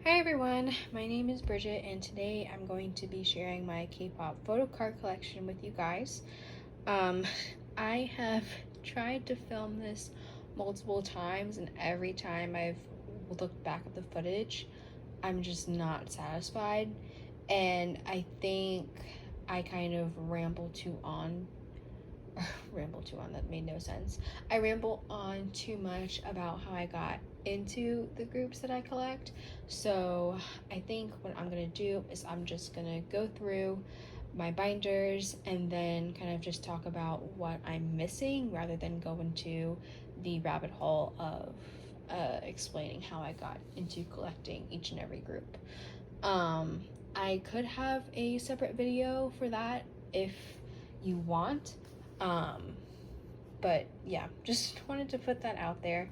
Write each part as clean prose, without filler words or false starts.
Hi everyone, my name is Bridget and today I'm going to be sharing my K-pop photocard collection with you guys. Um, I have tried to film this multiple times and every time I've looked back at the footage, I'm just not satisfied, and I think I kind of ramble too on, that made no sense. I ramble on too much about how I got into the groups that I collect. So I think what I'm gonna do is I'm just gonna go through my binders and then kind of just talk about what I'm missing rather than go into the rabbit hole of explaining how I got into collecting each and every group. I could have a separate video for that if you want. Um, but yeah, just wanted to put that out there.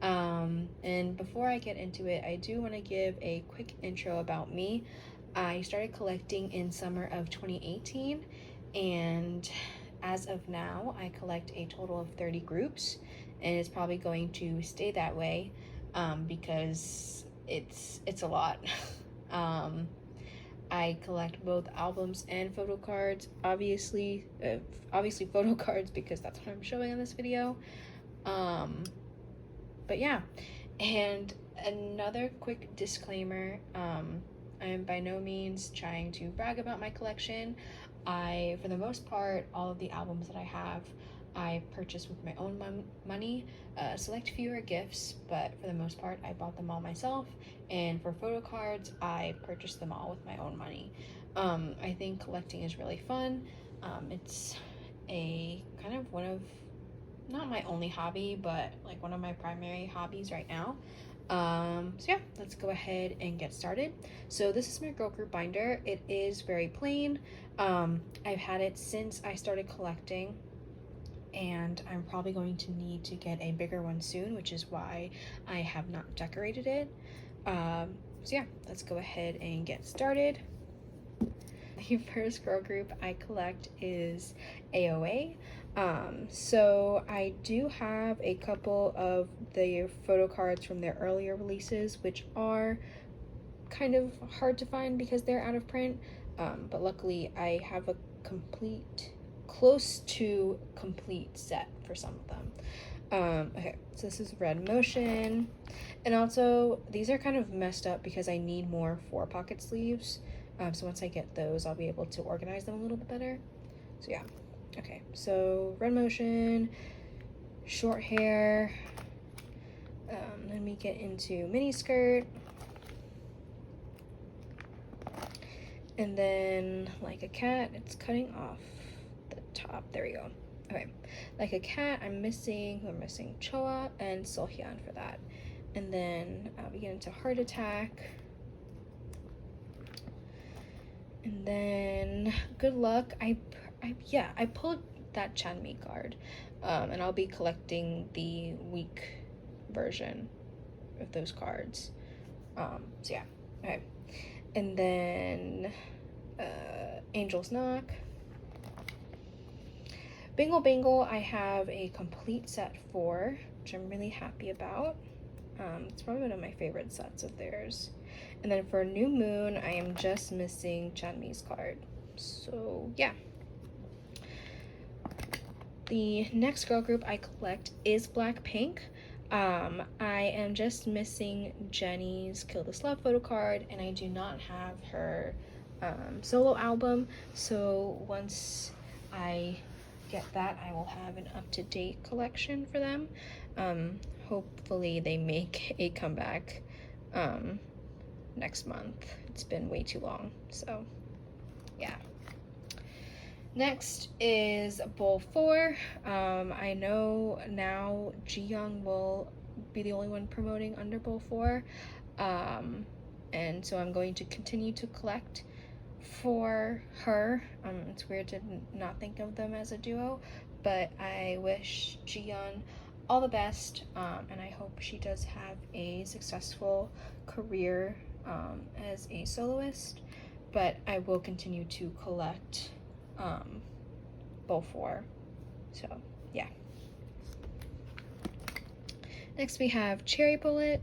And before I get into it, I do want to give a quick intro about me. I started collecting in summer of 2018, and as of now, I collect a total of 30 groups, and it's probably going to stay that way because it's a lot. um, I collect both albums and photo cards. Obviously photo cards because that's what I'm showing in this video. But yeah, and another quick disclaimer: I am by no means trying to brag about my collection. For the most part, all of the albums that I have, I purchased with my own money. Select fewer gifts, but for the most part, I bought them all myself. And for photo cards, I purchased them all with my own money. I think collecting is really fun. It's a kind of one of, not my only hobby, but like one of my primary hobbies right now. So yeah, let's go ahead and get started. So this is my girl group binder. It is very plain. I've had it since I started collecting, and I'm probably going to need to get a bigger one soon, which is why I have not decorated it. So yeah, let's go ahead and get started. The first girl group I collect is AOA. So I do have a couple of the photo cards from their earlier releases, which are kind of hard to find because they're out of print. But luckily I have a close to complete set for some of them. Okay, so this is Red Motion, and also these are kind of messed up because I need more 4-pocket sleeves. So once I get those, I'll be able to organize them a little bit better. So yeah, okay, so Red Motion, short hair, then we get into mini skirt, and then Like a Cat, it's cutting off the top, there we go. Okay, Like a Cat, we're missing Choa and Sohyun for that. And then we get into Heart Attack. And then Good Luck, I pulled that Chanmi card. And I'll be collecting the week version of those cards. So yeah, okay. And then Angel's Knock. Bingle Bangle, I have a complete set for, which I'm really happy about. It's probably one of my favorite sets of theirs. And then for New Moon, I am just missing Chanmi's card. So yeah. The next girl group I collect is Blackpink. I am just missing Jennie's Kill This Love photo card, and I do not have her solo album. So once I get that, I will have an up-to-date collection for them. Hopefully they make a comeback next month. It's been way too long, so yeah. Next is Bowl 4. I know now Jiyoung will be the only one promoting under Bowl 4. And so I'm going to continue to collect for her. It's weird to not think of them as a duo, but I wish Jiyeon all the best, and I hope she does have a successful career as a soloist. But I will continue to collect both 4. So yeah. Next we have Cherry Bullet.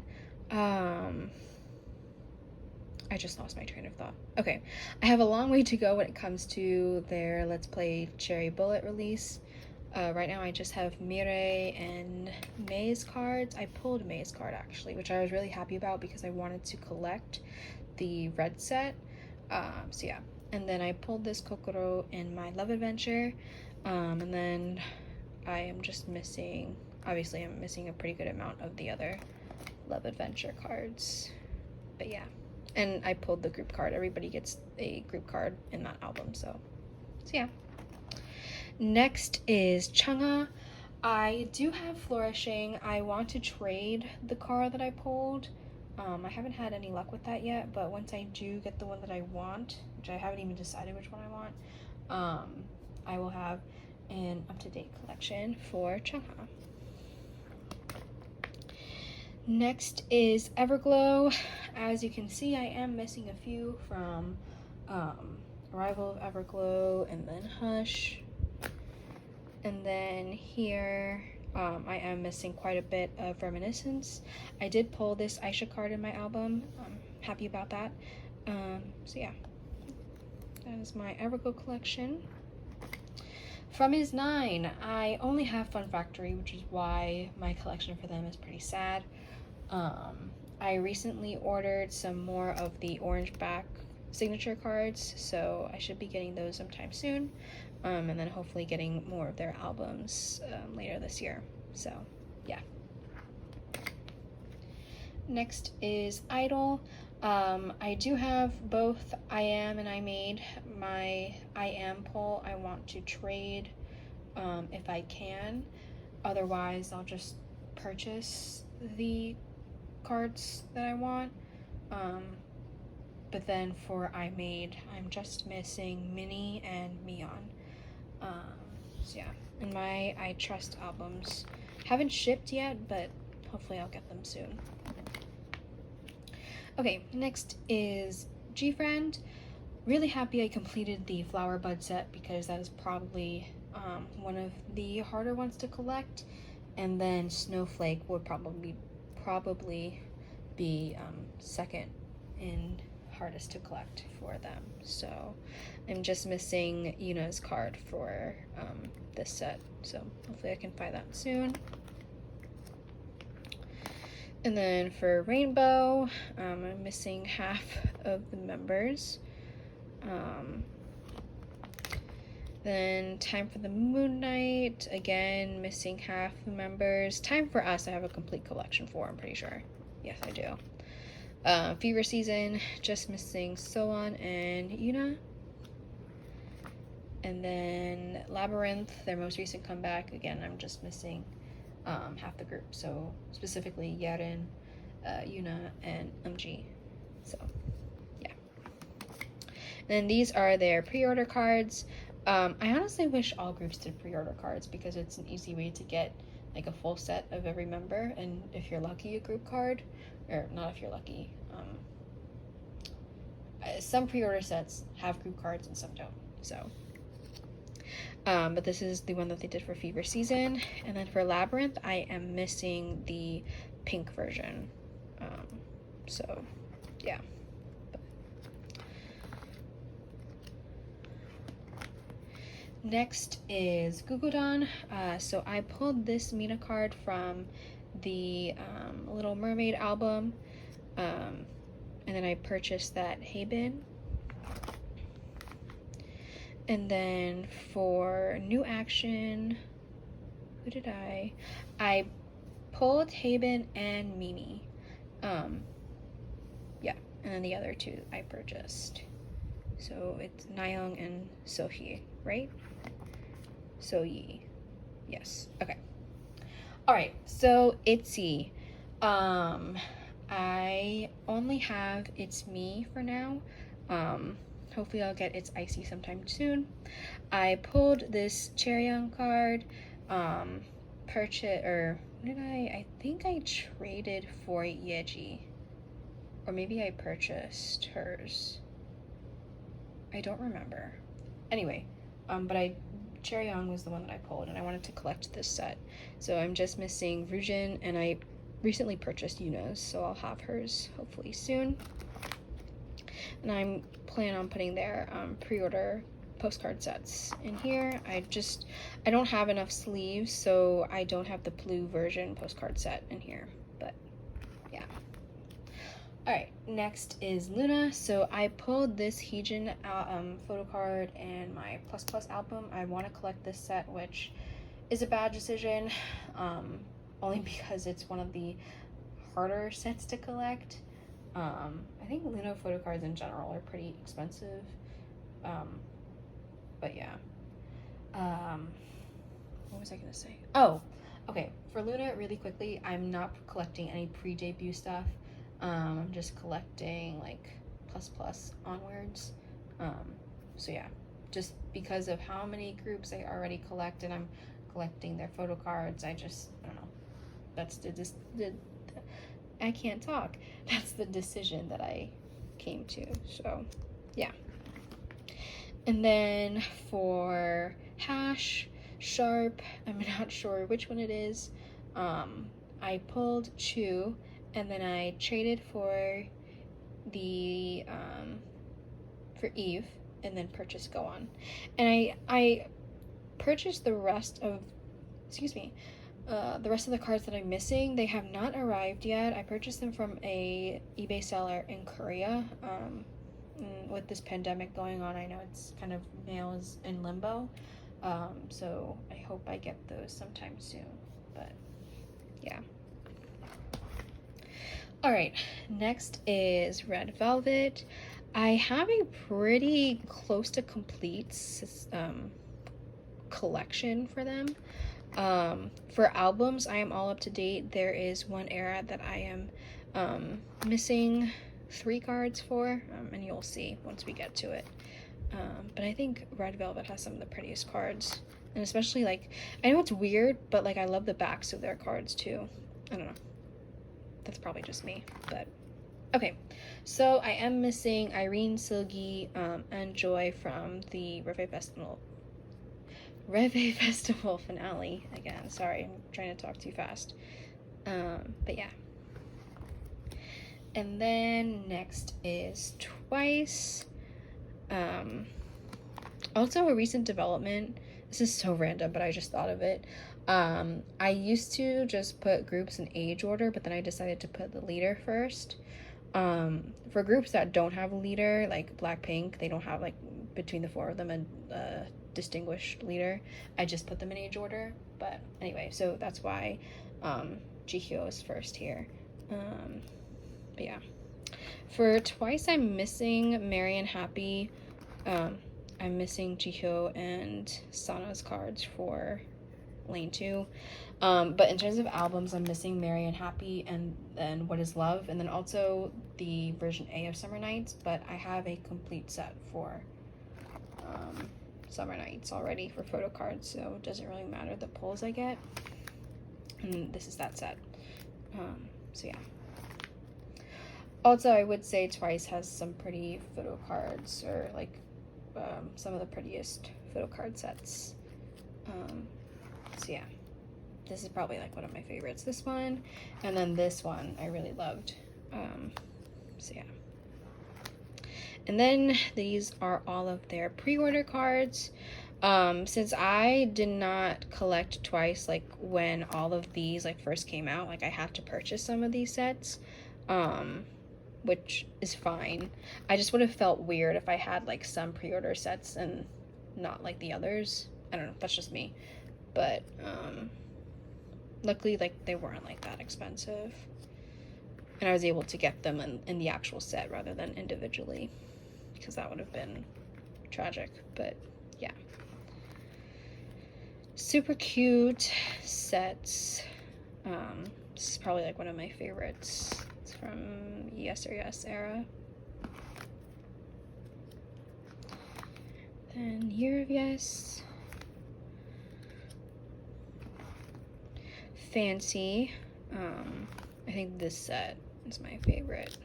I just lost my train of thought. Okay, I have a long way to go when it comes to their Let's Play Cherry Bullet release. Right now I just have Mireille and May's cards. I pulled May's card actually, which I was really happy about because I wanted to collect the red set. So yeah, and then I pulled this Kokoro in my Love Adventure, and then I am just missing, obviously I'm missing a pretty good amount of the other Love Adventure cards, but yeah. And I pulled the group card. Everybody gets a group card in that album, so yeah. Next is Changha. I do have Flourishing. I want to trade the card that I pulled. I haven't had any luck with that yet, but once I do get the one that I want, which I haven't even decided which one I want, I will have an up-to-date collection for Changha. Next is Everglow. As you can see, I am missing a few from Arrival of Everglow and then Hush. And then here, I am missing quite a bit of Reminiscence. I did pull this Aisha card in my album. I'm happy about that. So yeah, that is my Everglow collection. From Is 9, I only have Fun Factory, which is why my collection for them is pretty sad. I recently ordered some more of the orange back signature cards, so I should be getting those sometime soon, and then hopefully getting more of their albums later this year, so yeah. Next is Idol. I do have both I Am and I Made. My I Am pull I want to trade if I can, otherwise I'll just purchase the cards that I want. But then for I Made, I'm just missing Minnie and Mion. So yeah, and my I Trust albums haven't shipped yet, but hopefully I'll get them soon. Okay, next is G-Friend. Really happy I completed the Flower Bud set because that is probably one of the harder ones to collect, and then Snowflake would probably be second in hardest to collect for them. So I'm just missing Yuna's card for this set, so hopefully I can find that soon. And then for Rainbow, I'm missing half of the members. Then Time for the Moon Knight, again missing half the members. Time for Us I have a complete collection for, I'm pretty sure. Yes, I do. Fever Season, just missing Soan and Yuna. And then Labyrinth, their most recent comeback, again I'm just missing half the group, so specifically Yaren, Yuna, and Umji. So yeah. And then these are their pre-order cards. I honestly wish all groups did pre-order cards because it's an easy way to get like a full set of every member, and if you're lucky, a group card, or not if you're lucky. Some pre-order sets have group cards and some don't, so. But this is the one that they did for Fever Season. And then for Labyrinth, I am missing the pink version. So, yeah. Next is Gugudan. So I pulled this Mina card from the Little Mermaid album. And then I purchased that Heibin. And then for New Action, who did I pulled Heibin and Mimi. Yeah, and then the other two I purchased. So it's Nayoung and Sohee, right? Sohee. Yes. Okay. Alright, so ITZY. I only have It's Me for now. Hopefully I'll get It's Icy sometime soon. I pulled this Chaeryeong card, I think I traded for Yeji. Or maybe I purchased hers. I don't remember. Anyway, but Chaeryeong was the one that I pulled, and I wanted to collect this set. So I'm just missing Ryujin, and I recently purchased Yuna's, so I'll have hers hopefully soon. and I'm planning on putting their pre-order postcard sets in here. I don't have enough sleeves, so I don't have the blue version postcard set in here, but yeah. Alright, next is Luna. So I pulled this Heejin photocard and my Plus Plus album. I want to collect this set, which is a bad decision, only because it's one of the harder sets to collect. I think Luna photocards in general are pretty expensive, but yeah. What was I gonna say? Oh, okay, for Luna, really quickly, I'm not collecting any pre-debut stuff. I'm just collecting like Plus Plus onwards. So yeah, just because of how many groups I already collect and I'm collecting their photo cards, I don't know. That's I can't talk. That's the decision that I came to. So yeah. And then for Hash, Sharp, I'm not sure which one it is. I pulled Chu, and then I traded for the for Eve, and then purchased Go On. And I purchased the rest of the cards that I'm missing. They have not arrived yet. I purchased them from a eBay seller in Korea. With this pandemic going on, I know it's kind of mail is in limbo. So I hope I get those sometime soon. But yeah. Alright, next is Red Velvet. I have a pretty close to complete collection for them. For albums, I am all up to date. There is one era that I am missing 3 cards for, and you'll see once we get to it. But I think Red Velvet has some of the prettiest cards, and especially like, I know it's weird, but like I love the backs of their cards too. I don't know. That's probably just me, but okay. So I am missing Irene, Silgi, and Joy from the Reve Festival finale. Again, sorry, I'm trying to talk too fast. But yeah. And then next is Twice. Also a recent development. This is so random, but I just thought of it. I used to just put groups in age order, but then I decided to put the leader first. For groups that don't have a leader, like Blackpink, they don't have like between the 4 of them a distinguished leader. I just put them in age order. But anyway, so that's why Jihyo is first here. But yeah. For Twice, I'm missing Mary and Happy. I'm missing Jihyo and Sana's cards for Lane 2. But in terms of albums, I'm missing Mary and Happy and then What Is Love, and then also the version A of Summer Nights, but I have a complete set for Summer Nights already for photo cards, so it doesn't really matter the pulls I get. And this is that set. So yeah. Also, I would say Twice has some pretty photo cards, or like some of the prettiest photo card sets. So yeah, this is probably like one of my favorites. This one, and then this one I really loved. So yeah. And then these are all of their pre-order cards. Since I did not collect Twice, like when all of these like first came out, like I had to purchase some of these sets, which is fine. I just would have felt weird if I had like some pre-order sets and not like the others. I don't know, that's just me. But luckily like they weren't like that expensive, and I was able to get them in the actual set rather than individually, because that would have been tragic. But yeah, super cute sets. This is probably like one of my favorites. It's from Yes or Yes era. Then Year of Yes. Fancy. I think this set is my favorite.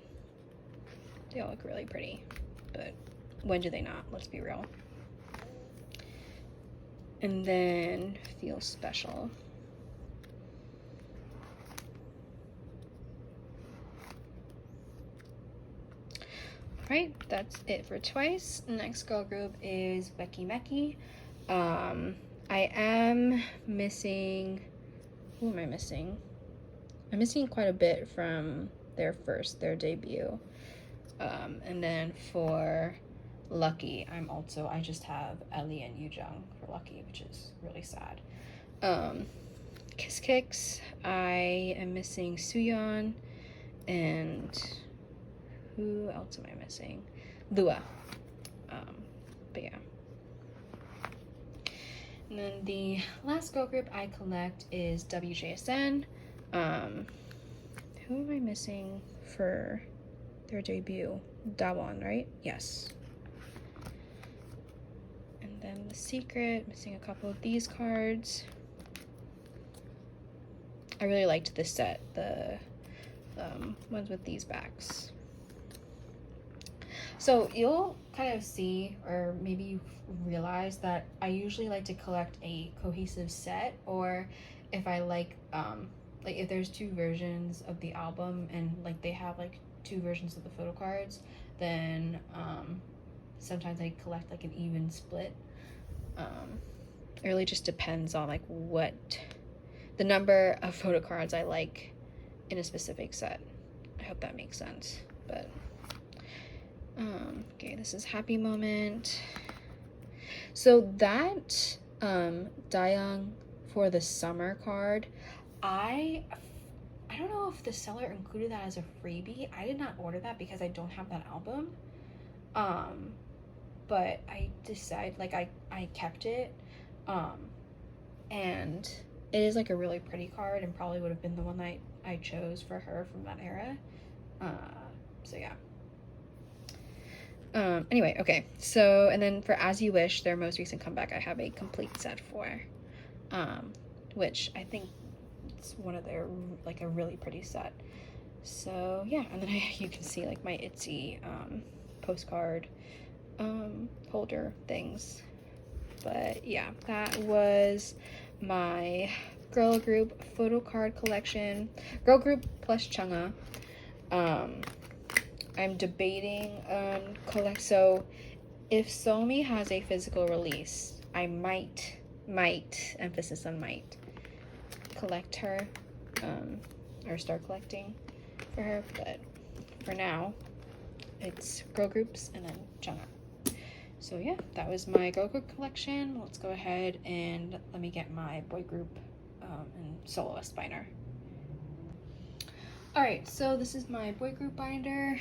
They all look really pretty, but when do they not? Let's be real. And then Feel Special. Right, that's it for Twice. Next girl group is Becky Meki. I am missing, who am I missing? I'm missing quite a bit from their debut. And then for Lucky, I just have Ellie and Yoojung for Lucky, which is really sad. Kiss Kicks, I am missing Suyeon, and who else am I missing? Lua. But yeah. And then the last girl group I collect is WJSN. Who am I missing for their debut? Dawon, right? Yes. And then The Secret, missing a couple of these cards. I really liked this set, the ones with these backs. So you'll kind of see, or maybe you realize, that I usually like to collect a cohesive set, or if I like if there's two versions of the album and like they have like two versions of the photo cards, then sometimes I collect like an even split. It really just depends on like what the number of photo cards I like in a specific set. I hope that makes sense. But okay, this is Happy Moment. So that Dayoung for the summer card, I don't know if the seller included that as a freebie. I did not order that because I don't have that album. But I decided, like, I kept it. And it is like a really pretty card and probably would have been the one that I chose for her from that era. So yeah. Anyway, okay, so, and then for As You Wish, their most recent comeback, I have a complete set for, which I think it's one of their, like, a really pretty set. So yeah, and then you can see like my ITZY postcard holder things. But yeah, that was my girl group photo card collection, girl group plus Chungha. I'm debating collect. So if Somi has a physical release, I might, emphasis on might, collect her, or start collecting for her. But for now, it's girl groups and then Chungha. So yeah, that was my girl group collection. Let's go ahead and let me get my boy group and soloist binder. Alright, so this is my boy group binder.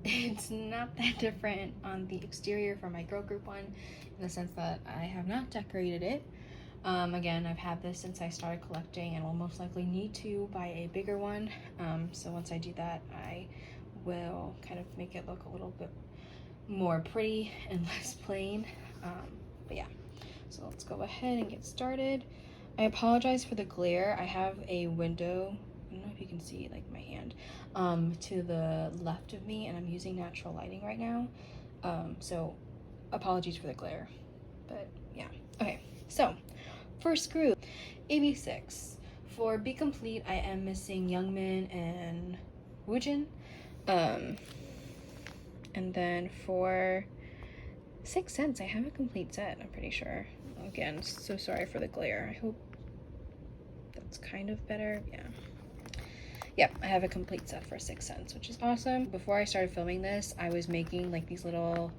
It's not that different on the exterior from my girl group one, in the sense that I have not decorated it. Again, I've had this since I started collecting and will most likely need to buy a bigger one. So once I do that, I will kind of make it look a little bit more pretty and less plain. But yeah, so let's go ahead and get started. I apologize for the glare. I have a window, I don't know if you can see like my hand, to the left of me, and I'm using natural lighting right now. So apologies for the glare, but yeah. Okay, so first group, AB6. For Be Complete, I am missing Youngmin and Woojin. And then for 6 cents, I have a complete set, I'm pretty sure. Again, so sorry for the glare. I hope that's kind of better. Yeah. Yep, I have a complete set for 6 cents, which is awesome. Before I started filming this, I was making like these little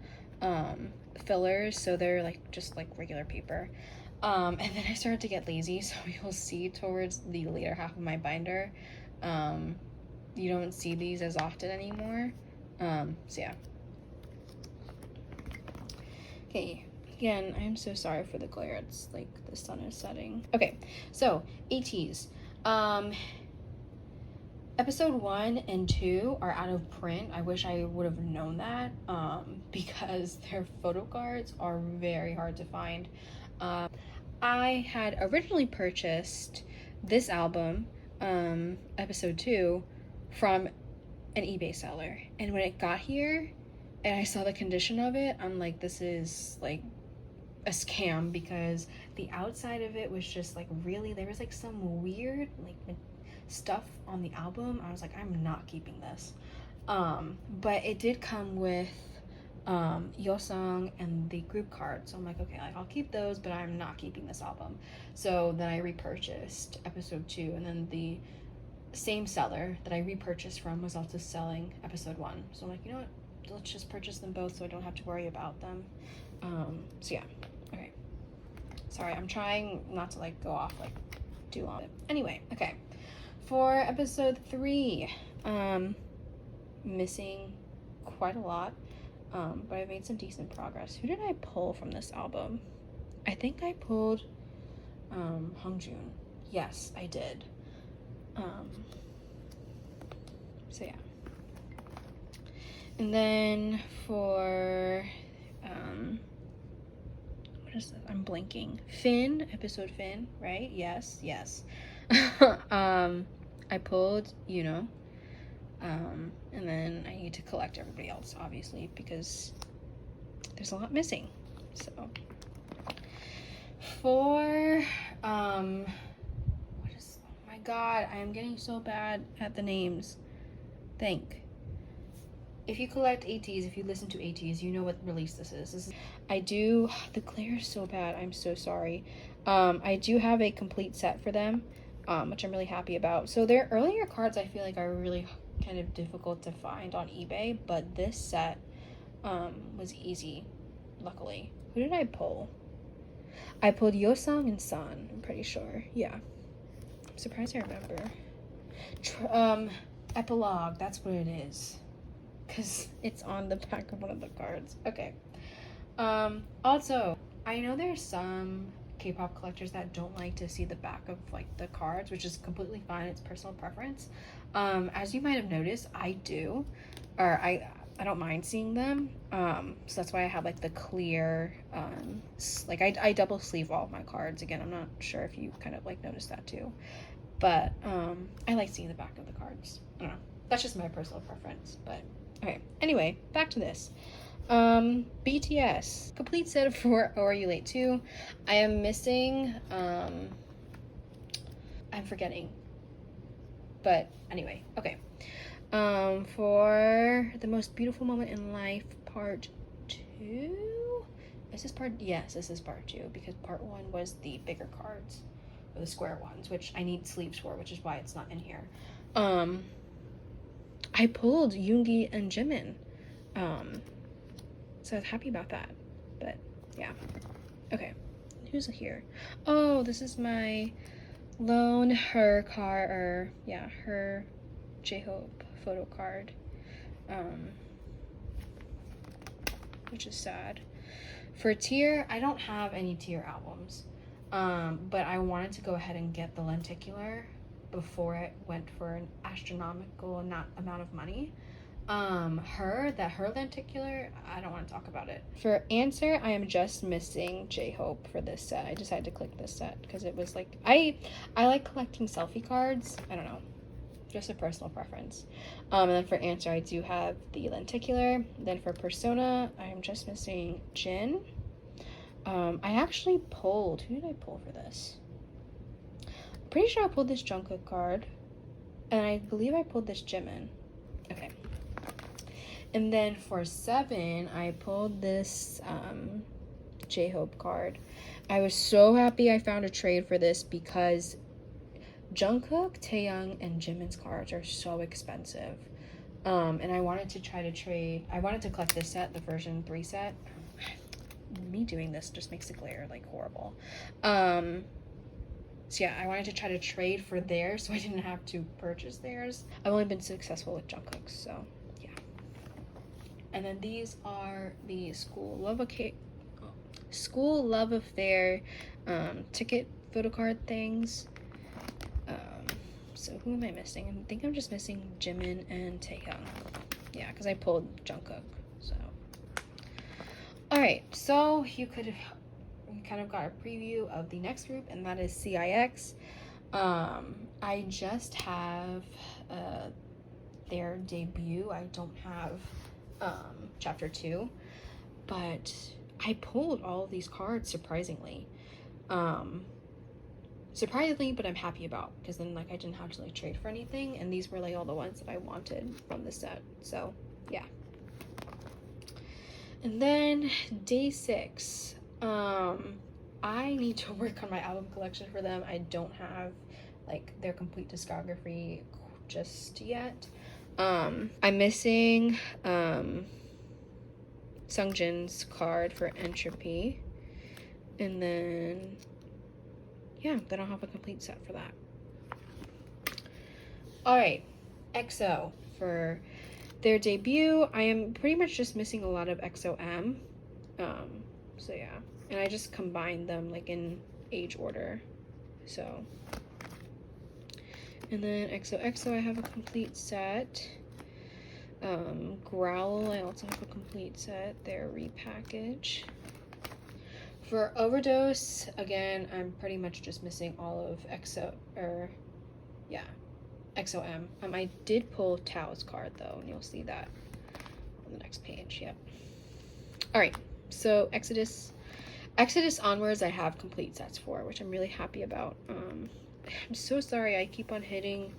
fillers, so they're like just like regular paper. And then I started to get lazy, so you'll see towards the later half of my binder, you don't see these as often anymore. So yeah. Okay, again, I'm so sorry for the glare. It's like the sun is setting. Okay, so ATs. Episode 1 and 2 are out of print. I wish I would have known that, because their photo cards are very hard to find. I had originally purchased this album, episode 2, from an eBay seller, and when it got here and I saw the condition of it, I'm like, this is like a scam, because the outside of it was just like, really, there was like some weird like stuff on the album. I was like, I'm not keeping this. But it did come with Yosung and the group card, so I'm like, okay, like I'll keep those, but I'm not keeping this album. So then I repurchased episode 2, and then the same seller that I repurchased from was also selling episode 1. So I'm like, you know what, let's just purchase them both so I don't have to worry about them. So yeah, okay. Sorry, I'm trying not to like go off like too long. Anyway, okay. For episode 3, missing quite a lot, but I made some decent progress. Who did I pull from this album? I think I pulled Hongjoon. Yes, I did. So yeah. And then for what is this? I'm blanking. Finn, episode Finn, right? Yes. I pulled, and then I need to collect everybody else, obviously, because there's a lot missing. So for what is, oh my god, I am getting so bad at the names. If you collect ATs, if you listen to ATs, you know what release this is. I do, the glare is so bad, I'm so sorry. I do have a complete set for them, which I'm really happy about. So their earlier cards I feel like are really kind of difficult to find on eBay, but this set was easy, luckily. Who did I pull? I pulled Yosung and San, I'm pretty sure. Yeah. I'm surprised I remember. Epilogue, that's what it is. Because it's on the back of one of the cards. Okay. Also, I know there's some K-pop collectors that don't like to see the back of like the cards, which is completely fine. It's personal preference. As you might have noticed, I do, or I don't mind seeing them. So that's why I have like the clear, like I double sleeve all of my cards. Again, I'm not sure if you kind of like noticed that too, but I like seeing the back of the cards. I don't know. That's just my personal preference, but okay. Anyway, back to this. BTS complete set of 4 Or Are You Late 2. I am missing I'm forgetting, but anyway, okay. For the most beautiful moment in life, part 2. Is this part? Yes, this is part 2, because part 1 was the bigger cards, or the square ones, which I need sleeves for, which is why it's not in here. I pulled Yoongi and Jimin, so I was happy about that, but yeah. Okay, who's here? Oh, this is my loan her card, or yeah, her J-Hope photo card, which is sad. For Tier, I don't have any Tier albums, but I wanted to go ahead and get the lenticular before it went for an astronomical amount of money. Her lenticular, I don't want to talk about it. For Answer, I am just missing J-Hope for this set. I decided to click this set because it was like, I like collecting selfie cards. I don't know, just a personal preference. And then for Answer, I do have the lenticular. Then for Persona, I am just missing Jin. I actually pulled, who did I pull for this? Pretty sure I pulled this Jungkook card, and I believe I pulled this Jimin. Okay. And then for 7, I pulled this J-Hope card. I was so happy I found a trade for this because Jungkook, Taehyung, and Jimin's cards are so expensive. And I wanted to try to trade. I wanted to collect this set, the version 3 set. Me doing this just makes the glare like horrible. So yeah, I wanted to try to trade for theirs so I didn't have to purchase theirs. I've only been successful with Jungkook's, so yeah. And then these are the School Love Affair ticket photo card things. So who am I missing? I think I'm just missing Jimin and Taehyung. Yeah, because I pulled Jungkook, so. Alright, so you kind of got a preview of the next group, and that is CIX. I just have their debut. I don't have chapter 2, but I pulled all of these cards surprisingly. surprisingly, but I'm happy about, because then like I didn't have to like trade for anything, and these were like all the ones that I wanted from the set. So yeah. And then day 6, I need to work on my album collection for them. I don't have like their complete discography just yet. I'm missing Sungjin's card for Entropy, and then yeah, then I'll have a complete set for that. All right, EXO for their debut. I am pretty much just missing a lot of XOM. So yeah, and I just combined them like in age order. So, and then XOXO I have a complete set. Growl I also have a complete set. Their repackage. For Overdose, again, I'm pretty much just missing all of XOM. I did pull Tao's card though, and you'll see that on the next page. Yep. All right, so Exodus onwards, I have complete sets for, which I'm really happy about. I'm so sorry I keep on hitting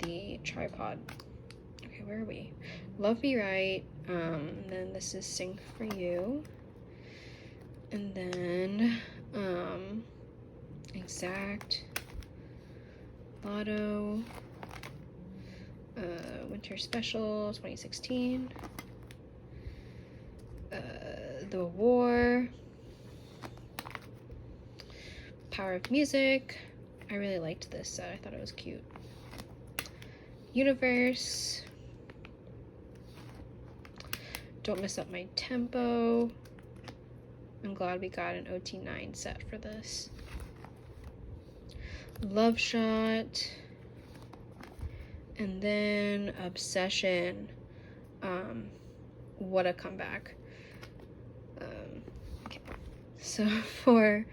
the tripod. Okay, where are we? Love Me Right. And then this is Sing For You. And then Exact, Lotto, Winter Special 2016, The War, Power of Music. I really liked this set. I thought it was cute. Universe, Don't Mess Up My Tempo. I'm glad we got an OT9 set for this. Love Shot, and then Obsession. What a comeback. Okay. So for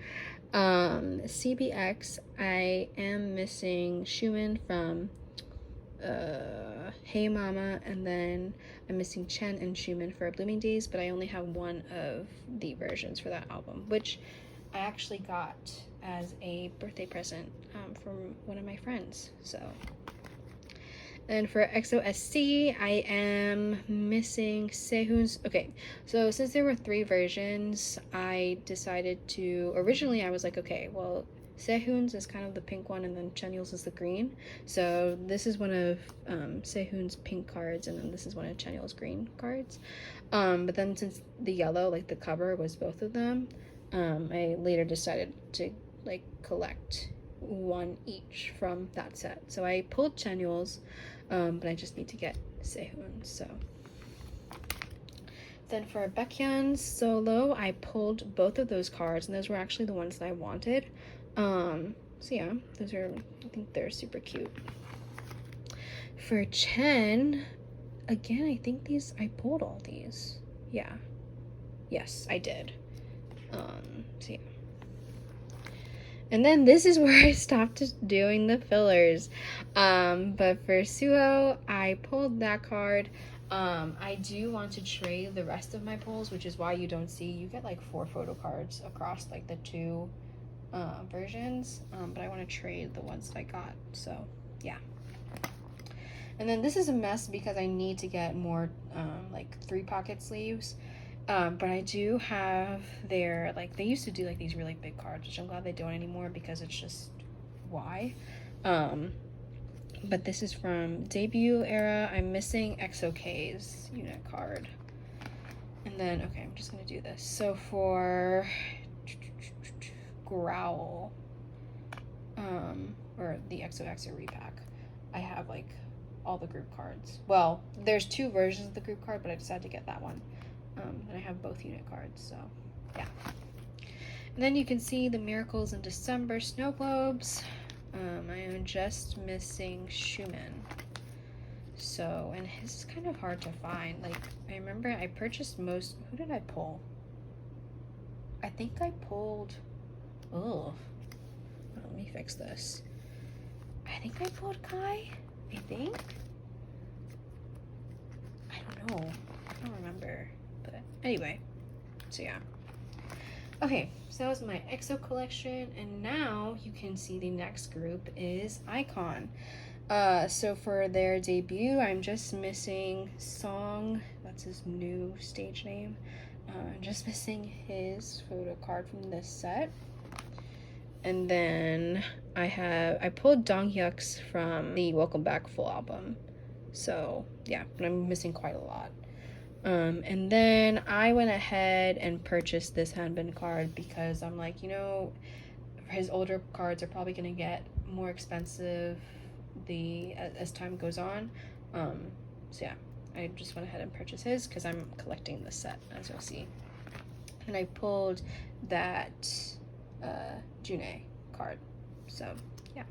CBX, I am missing Schumann from Hey Mama, and then I'm missing Chen and Schumann for Blooming Days, but I only have one of the versions for that album, which I actually got as a birthday present from one of my friends. So, and for EXO-SC, I am missing Sehun's. Okay, so since there were 3 versions, I decided to, originally I was like, okay, well, Sehun's is kind of the pink one, and then Chanyeol's is the green. So this is one of Sehun's pink cards, and then this is one of Chanyeol's green cards. But then since the yellow, like the cover, was both of them, I later decided to like collect one each from that set. So I pulled Chanyeol's, but I just need to get Sehun's. So then for Baekhyun's solo, I pulled both of those cards, and those were actually the ones that I wanted. So yeah, those are, I think they're super cute. For Chen, again, I think I pulled all these. Yeah. Yes, I did. So yeah. And then this is where I stopped doing the fillers. But for Suho, I pulled that card. I do want to trade the rest of my pulls, which is why you don't see, you get like 4 photo cards across like the 2 versions, but I want to trade the ones that I got. So yeah. And then this is a mess because I need to get more like 3 pocket sleeves, but I do have their, like, they used to do like these really big cards, which I'm glad they don't anymore because it's just why. But this is from debut era. I'm missing EXO-K's unit card, and then okay, I'm just gonna do this. So for Growl, or the EXO repack, I have like all the group cards. Well, there's 2 versions of the group card, but I decided to get that one. And I have both unit cards, so yeah. And then you can see the Miracles in December snow globes. I am just missing Schumann. So, and his is kind of hard to find. Like, I remember I purchased most, who did I pull? I think I pulled, let me fix this. I think I pulled Kai, I think. I don't know. I don't remember. But anyway, so yeah. Okay, so that was my EXO collection, and now you can see the next group is iKON. So for their debut, I'm just missing Song. That's his new stage name. Just missing his photo card from this set. And then I pulled Donghyuk's from the Welcome Back full album. So yeah, but I'm missing quite a lot. And then I went ahead and purchased this Hanbin card because I'm like, you know, his older cards are probably gonna get more expensive as time goes on. So yeah, I just went ahead and purchased his because I'm collecting the set, as you'll see. And I pulled that June card. So yeah.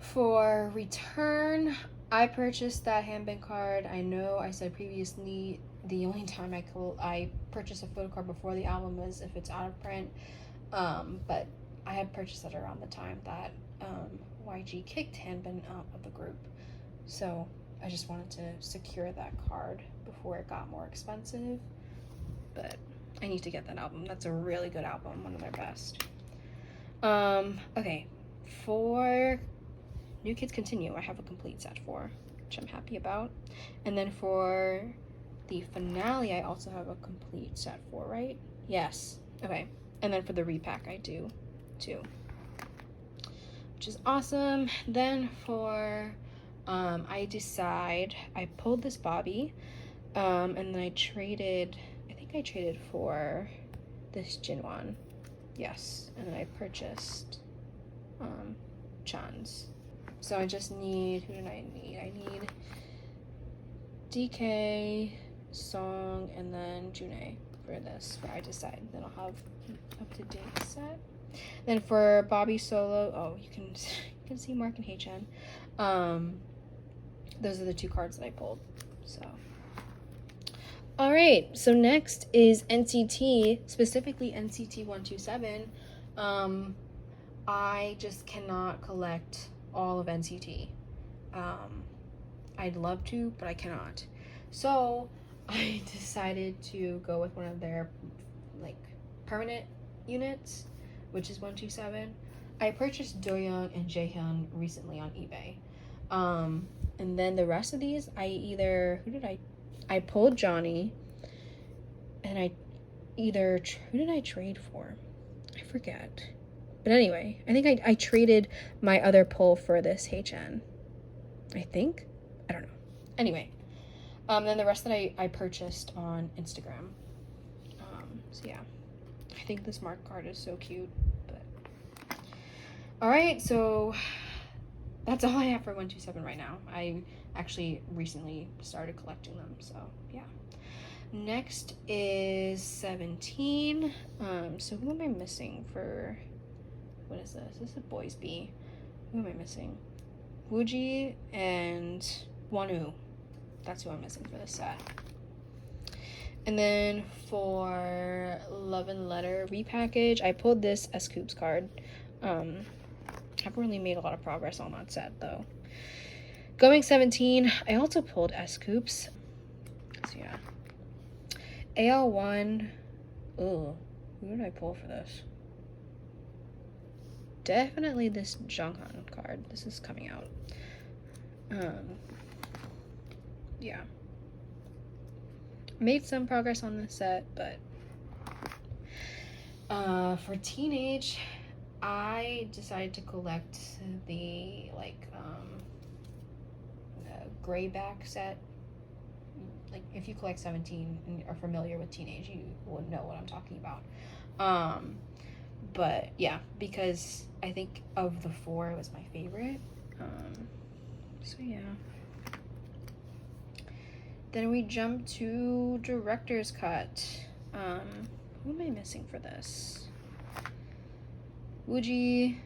For return, I purchased that Hanbin card. I know I said previously the only time I purchase a photo card before the album is if it's out of print. But I had purchased it around the time that YG kicked Hanbin out of the group. So I just wanted to secure that card before it got more expensive. But I need to get that album. That's a really good album, one of their best. Okay, for New Kids Continue, I have a complete set for, which I'm happy about. And then for the finale, I also have a complete set for, right? Yes. Okay. And then for the repack, I do too, which is awesome. Then for I pulled this Bobby, and then I traded for this Jinwon. Yes. And then I purchased Chan's. So I just need, who did I need? I need DK, Song, and then June for this, for I Decide. Then I'll have up-to-date set. Then for Bobby Solo, oh, you can see Mark and HN. Those are the two cards that I pulled. So, all right. So next is NCT, specifically NCT 127. I just cannot collect all of NCT. I'd love to, but I cannot. So I decided to go with one of their like permanent units, which is 127. I purchased Doyoung and Jaehyun recently on eBay. And then the rest of these, I pulled Johnny, and who did I trade for? I forget. But anyway, I think I traded my other pull for this HN. I think? I don't know. Anyway, then the rest that I purchased on Instagram. So yeah, I think this Mark card is so cute. But all right, so that's all I have for 127 right now. I actually recently started collecting them, so yeah. Next is 17. So who am I missing for? What is this? This is a Boys B. Who am I missing? Wooji and Wonu. That's who I'm missing for this set. And then for Love and Letter repackage, I pulled this S-Coups card. Haven't really made a lot of progress on that set though. Going 17, I also pulled S-Coups. So yeah. AL1. Ooh, who did I pull for this? Definitely this Jonghyun card. This is coming out. Yeah. Made some progress on this set, but for Teenage, I decided to collect the gray back set. Like if you collect 17 and are familiar with Teenage, you would know what I'm talking about. But yeah, because I think of the four, it was my favorite. So yeah. Then we jump to Director's Cut. Who am I missing for this? Wooji,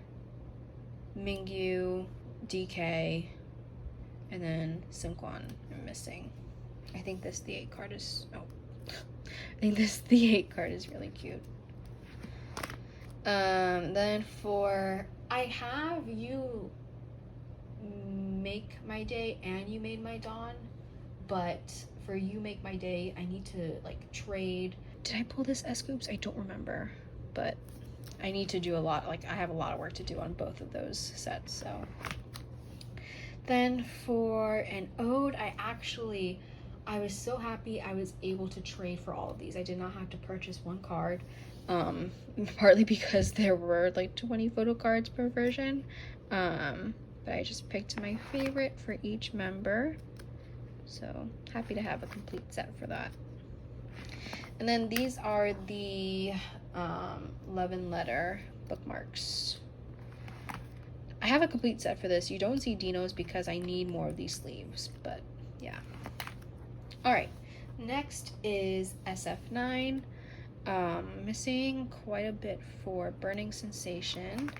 Mingyu, DK, and then Seungkwan I'm missing. I think this The 8 card is, I think this The 8 card is really cute. Then for, I have You Make My Day and You Made My Dawn, but for You Make My Day, I need to like trade did I pull this S scoops? I don't remember, but I need to do a lot, like I have a lot of work to do on both of those sets. So then for an ode, I was so happy I was able to trade for all of these. I did not have to purchase one card, partly because there were like 20 photo cards per version, but I just picked my favorite for each member, so happy to have a complete set for that. And then these are the 11 letter bookmarks. I have a complete set for this. You don't see Dino's because I need more of these sleeves, but yeah. All right, next is SF9. Missing quite a bit for Burning Sensation.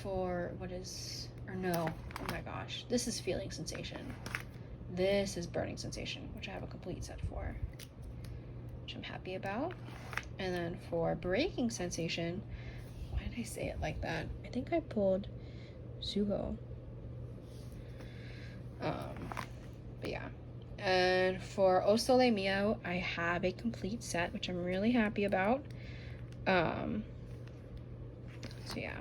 For what is, or no, oh my gosh, this is Feeling Sensation. This is Burning Sensation, which I have a complete set for, which I'm happy about. And then for Breaking Sensation, why did I say it like that? I think I pulled Suho. But yeah. And for O Sole Mio, I have a complete set, which I'm really happy about. So yeah.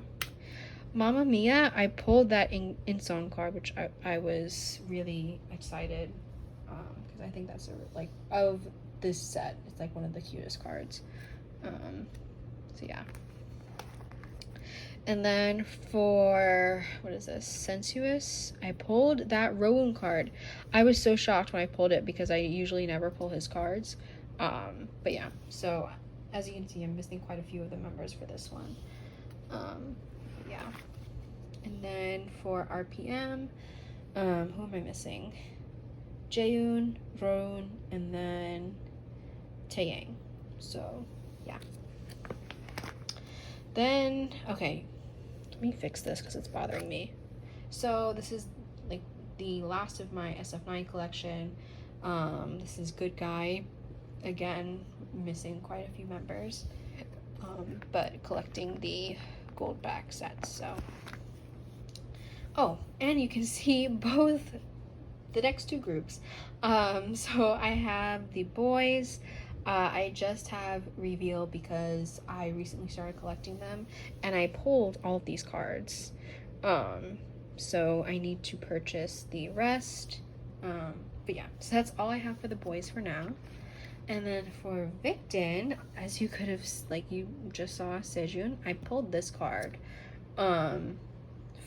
Mamma Mia, I pulled that in song card, which I was really excited, because I think that's like of this set, it's like one of the cutest cards. So yeah. And then for, what is this, Sensuous, I pulled that Rowan card. I was so shocked when I pulled it because I usually never pull his cards. But yeah, so as you can see, I'm missing quite a few of the members for this one. Yeah. And then for RPM, who am I missing? Jaehoon, Rowan, and then Taeyang. So yeah. Then, okay, let me fix this because it's bothering me. So this is like the last of my SF9 collection. This is Good Guy. Again, missing quite a few members, but collecting the gold back sets. So, oh, and you can see both the next two groups. So I have the boys. I just have Reveal because I recently started collecting them and I pulled all of these cards. So I need to purchase the rest. But yeah, so that's all I have for the boys for now. And then for Victon, as you could have, like you just saw Sejun, I pulled this card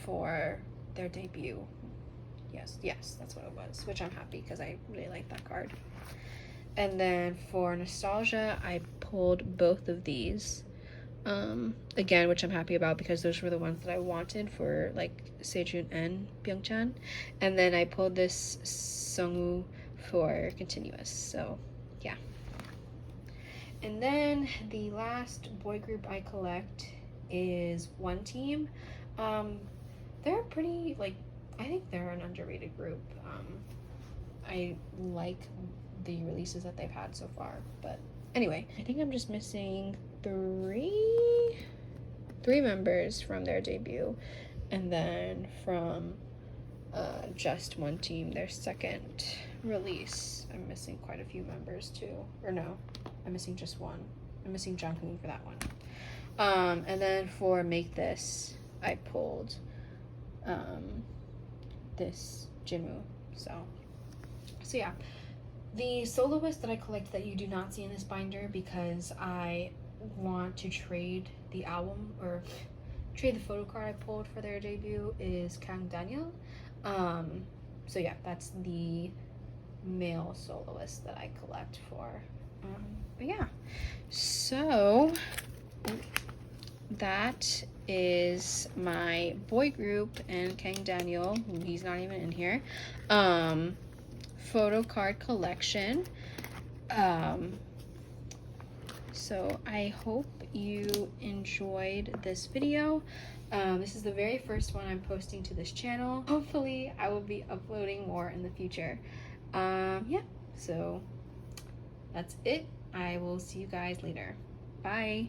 for their debut. Yes, that's what it was, which I'm happy because I really like that card. And then for Nostalgia, I pulled both of these. Again, which I'm happy about because those were the ones that I wanted for like Sejun and Byungchan. And then I pulled this Sungwoo for Continuous. So yeah. And then the last boy group I collect is One Team. They're pretty, like, I think they're an underrated group. I like the releases that they've had so far, but anyway, I think I'm just missing three members from their debut, and then from just One Team, their second release, I'm missing quite a few members too. Or no, I'm missing just one. I'm missing Jungkook for that one. And then for Make This, I pulled this Jinwoo. So yeah. The soloist that I collect that you do not see in this binder because I want to trade the album or trade the photo card I pulled for their debut is Kang Daniel. So yeah, that's the male soloist that I collect for. But yeah, so that is my boy group and Kang Daniel, he's not even in here, photo card collection. So I hope you enjoyed this video. This is the very first one I'm posting to this channel. Hopefully I will be uploading more in the future. Yeah, so that's it. I will see you guys later. Bye.